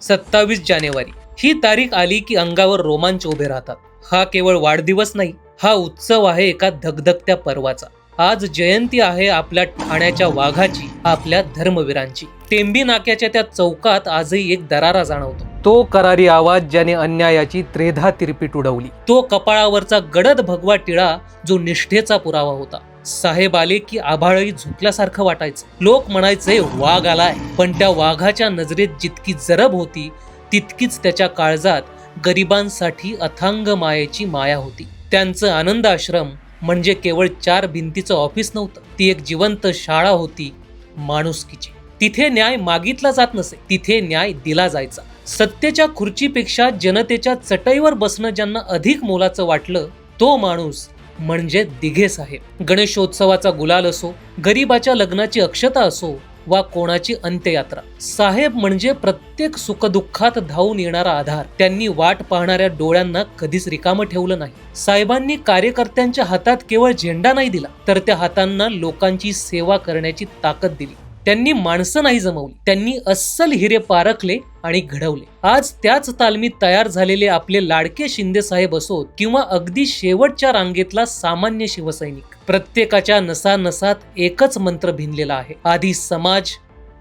27 जानेवारी ही तारीख आली की अंगावर रोमांच उभे राहतात. हा केवळ वाढदिवस नाही, हा उत्सव आहे एका धगधगत्या पर्वाचा. आज जयंती आहे आपल्या ठाण्याच्या वाघाची, आपल्या धर्मवीरांची. टेंबी नाक्याच्या त्या चौकात आजही एक दरारा जाणवतो. तो करारी आवाज ज्याने अन्यायाची त्रेधा तिरपीट उडवली. तो कपाळावरचा गडद भगवा टिळा जो निष्ठेचा पुरावा होता. साहेब आले की आभाळही झुकल्यासारखं वाटायचं. लोक म्हणायचे वाघ आलाय, पण त्या वाघाच्या नजरेत जितकी जरब होती तितकीच त्याच्या काळजात गरिबांसाठी अथांग मायेची माया होती. त्यांचं आनंद आश्रम म्हणजे केवळ 4 भिंतीचं ऑफिस नव्हतं, ती एक जिवंत शाळा होती माणुसकीची. तिथे न्याय मागितला जात नसे, तिथे न्याय दिला जायचा. सत्तेच्या खुर्चीपेक्षा जनतेच्या चटईवर बसणं ज्यांना अधिक मोलाचं वाटलं, तो माणूस म्हणजे दिघे साहेब. गणेशोत्सवाचा गुलाल असो, गरिबाच्या लग्नाची अक्षता असो वा कोणाची अंत्ययात्रा, साहेब म्हणजे प्रत्येक सुखदुःखात धावून येणारा आधार. त्यांनी वाट पाहणाऱ्या डोळ्यांना कधीच रिकामं ठेवलं नाही. साहेबांनी कार्यकर्त्यांच्या हातात केवळ झेंडा नाही दिला, तर त्या हातांना लोकांची सेवा करण्याची ताकद दिली. त्यांनी माणसं नाही जमवली, त्यांनी अस्सल हिरे पारखले आणि घडवले. आज त्याच तालमीत तयार झालेले आपले लाडके शिंदे साहेब असोत किंवा अगदी शेवटच्या रांगेतला सामान्य शिवसैनिक, प्रत्येकाच्या नसानसात एकच मंत्र भिनलेला आहे, आधी समाज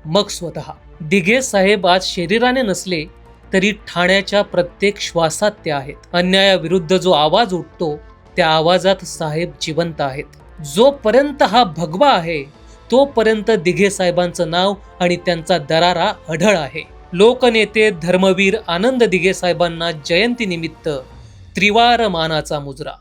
मग स्वतः. दिघे साहेब आज शरीराने नसले तरी ठाण्याच्या प्रत्येक श्वासात ते आहेत. अन्यायाविरुद्ध जो आवाज उठतो त्या आवाजात साहेब जिवंत आहेत. जोपर्यंत हा भगवा आहे तोपर्यंत दिघे साहेबांचं नाव आणि त्यांचा दरारा अढळ आहे. लोकनेते धर्मवीर आनंद दिघे साहेबांना जयंतीनिमित्त त्रिवार मानाचा मुजरा.